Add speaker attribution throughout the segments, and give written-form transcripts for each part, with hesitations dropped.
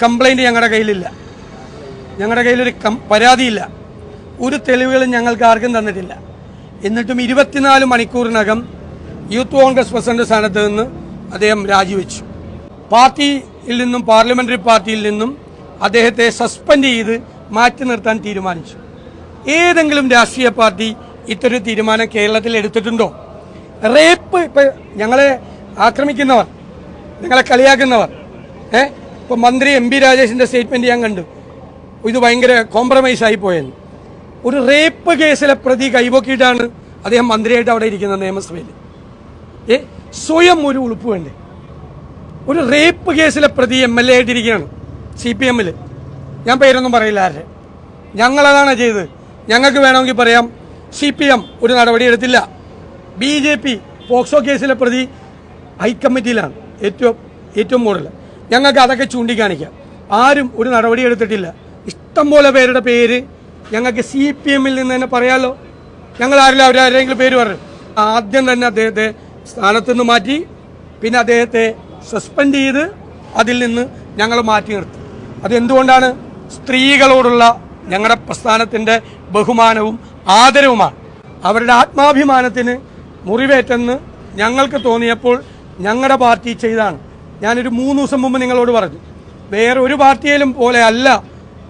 Speaker 1: Complaint ഞങ്ങളുടെ കയ്യിലില്ല. ഞങ്ങളുടെ കയ്യിലൊരു പരാതിയില്ല. ഒരു തെളിവുകളും ഞങ്ങൾക്ക് ആർക്കും തന്നിട്ടില്ല. എന്നിട്ടും 24 മണിക്കൂറിനകം യൂത്ത് കോൺഗ്രസ് പ്രസിഡന്റ് സ്ഥാനത്ത് നിന്ന് അദ്ദേഹം രാജിവെച്ചു. പാർട്ടിയിൽ നിന്നും പാർലമെന്ററി പാർട്ടിയിൽ നിന്നും അദ്ദേഹത്തെ സസ്പെൻഡ് ചെയ്ത് മാറ്റി നിർത്താൻ തീരുമാനിച്ചു. ഏതെങ്കിലും രാഷ്ട്രീയ പാർട്ടി ഇത്തരം തീരുമാനം കേരളത്തിൽ എടുത്തിട്ടുണ്ടോ? റേപ്പ് ഇപ്പൊ ഞങ്ങളെ ആക്രമിക്കുന്നവർ, ഞങ്ങളെ കളിയാക്കുന്നവർ, ഇപ്പൊ മന്ത്രി MP രാജേഷിന്റെ സ്റ്റേറ്റ്മെന്റ് ഞാൻ കണ്ടു, ഇത് ഭയങ്കര കോംപ്രമൈസ് ആയി പോയെന്ന്. ഒരു റേപ്പ് കേസിലെ പ്രതി കൈപൊക്കിയിട്ടാണ് അദ്ദേഹം മന്ത്രിയായിട്ട് അവിടെ ഇരിക്കുന്നത് നിയമസഭയിൽ. സ്വയം ഒരു ഉളുപ്പ് വേണ്ടേ? ഒരു റേപ്പ് കേസിലെ പ്രതി MLA ആയിട്ടിരിക്കുകയാണ് CPM-ൽ. ഞാൻ പേരൊന്നും പറയില്ല ആരുടെ. ഞങ്ങളതാണ് ചെയ്തത്. ഞങ്ങൾക്ക് വേണമെങ്കിൽ പറയാം CPM ഒരു നടപടി എടുത്തില്ല. BJP പോക്സോ കേസിലെ പ്രതി ഹൈക്കമ്മിറ്റിയിലാണ് ഏറ്റവും കൂടുതൽ. ഞങ്ങൾക്ക് അതൊക്കെ ചൂണ്ടിക്കാണിക്കാം. ആരും ഒരു നടപടി എടുത്തിട്ടില്ല. ഇഷ്ടംപോലെ പേരുടെ പേര് ഞങ്ങൾക്ക് CPM-ൽ നിന്ന് തന്നെ പറയാമല്ലോ. ഞങ്ങൾ അവരാരെങ്കിലും പേര് പറഞ്ഞു. ആദ്യം തന്നെ അദ്ദേഹത്തെ സ്ഥാനത്ത് നിന്ന് മാറ്റി, പിന്നെ അദ്ദേഹത്തെ സസ്പെൻഡ് ചെയ്ത് അതിൽ നിന്ന് ഞങ്ങൾ മാറ്റി നിർത്തി. അതെന്തുകൊണ്ടാണ്? സ്ത്രീകളോടുള്ള ഞങ്ങളുടെ പ്രസ്ഥാനത്തിൻ്റെ ബഹുമാനവും ആദരവുമാണ്. അവരുടെ ആത്മാഭിമാനത്തിന് മുറിവേറ്റെന്ന് ഞങ്ങൾക്ക് തോന്നിയപ്പോൾ ഞങ്ങളുടെ പാർട്ടി ചെയ്താണ്. ഞാനൊരു 3 ദിവസം മുമ്പ് നിങ്ങളോട് പറഞ്ഞു, വേറെ ഒരു പാർട്ടിയിലും പോലെ അല്ല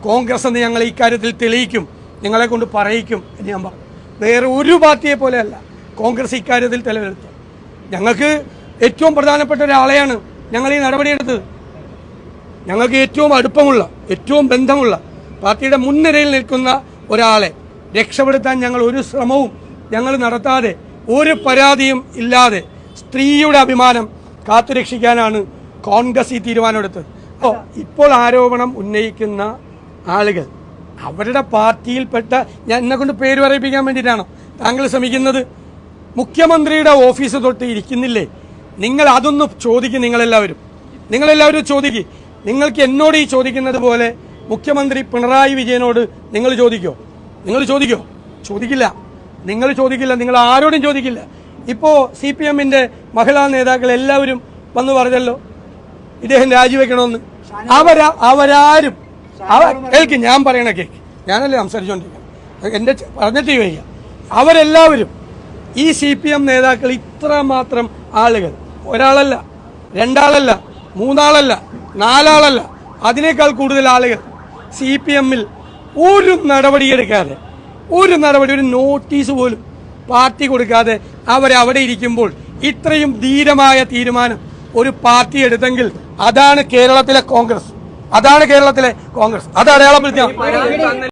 Speaker 1: കോൺഗ്രസ് എന്ന് ഞങ്ങൾ ഇക്കാര്യത്തിൽ തെളിയിക്കും, നിങ്ങളെ കൊണ്ട് പറയിക്കും എന്ന് ഞാൻ പറഞ്ഞു. വേറെ ഒരു പാർട്ടിയെ പോലെയല്ല കോൺഗ്രസ് ഇക്കാര്യത്തിൽ തെളിവെടുത്തത്. ഞങ്ങൾക്ക് ഏറ്റവും പ്രധാനപ്പെട്ട ഒരാളെയാണ് ഞങ്ങൾ ഈ നടപടിയെടുത്തത്. ഞങ്ങൾക്ക് ഏറ്റവും അടുപ്പമുള്ള, ഏറ്റവും ബന്ധമുള്ള, പാർട്ടിയുടെ മുൻനിരയിൽ നിൽക്കുന്ന ഒരാളെ രക്ഷപ്പെടുത്താൻ ഞങ്ങൾ ഒരു ശ്രമവും ഞങ്ങൾ നടത്താതെ, ഒരു പരാതിയും ഇല്ലാതെ സ്ത്രീയുടെ അഭിമാനം കാത്തുരക്ഷിക്കാനാണ് കോൺഗ്രസ് ഈ തീരുമാനമെടുത്തത്. ഇപ്പോൾ ആരോപണം ഉന്നയിക്കുന്ന ആളുകൾ അവരുടെ പാർട്ടിയിൽപ്പെട്ട, ഞാൻ എന്നെ കൊണ്ട് പേര് പറയിപ്പിക്കാൻ വേണ്ടിയിട്ടാണോ താങ്കൾ ശ്രമിക്കുന്നത്? മുഖ്യമന്ത്രിയുടെ ഓഫീസ് തൊട്ട് ഇരിക്കുന്നില്ലേ? നിങ്ങൾ അതൊന്ന് ചോദിക്കും. നിങ്ങളെല്ലാവരും ചോദിക്കും. നിങ്ങൾക്ക് എന്നോട് ഈ ചോദിക്കുന്നത് പോലെ മുഖ്യമന്ത്രി പിണറായി വിജയനോട് നിങ്ങൾ ചോദിക്കോ? ചോദിക്കില്ല. നിങ്ങൾ ആരോടും ചോദിക്കില്ല. ഇപ്പോൾ CPM-ന്റെ മഹിളാ നേതാക്കൾ എല്ലാവരും വന്ന് പറഞ്ഞല്ലോ ഇദ്ദേഹം രാജിവെക്കണമെന്ന്. അവരാരും കേൾക്ക്, ഞാൻ പറയണ കേൾക്ക്, ഞാനല്ലേ സംസാരിച്ചുകൊണ്ടിരിക്കുന്നത്, എൻ്റെ പറഞ്ഞിട്ട് വയ്യ. അവരെല്ലാവരും ഈ CPM നേതാക്കൾ ഇത്രമാത്രം ആളുകൾ, ഒരാളല്ല, 2 ആളല്ല, 3 ആളല്ല, 4 ആളല്ല, അതിനേക്കാൾ കൂടുതൽ ആളുകൾ CPM-ൽ ഒരു നടപടിയെടുക്കാതെ, ഒരു നോട്ടീസ് പോലും പാർട്ടി കൊടുക്കാതെ അവരവിടെ ഇരിക്കുമ്പോൾ ഇത്രയും ധീരമായ തീരുമാനം ഒരു പാർട്ടി എടുത്തെങ്കിൽ അതാണ് കേരളത്തിലെ കോൺഗ്രസ്. അത് അടയാളപ്പെടുത്തിയ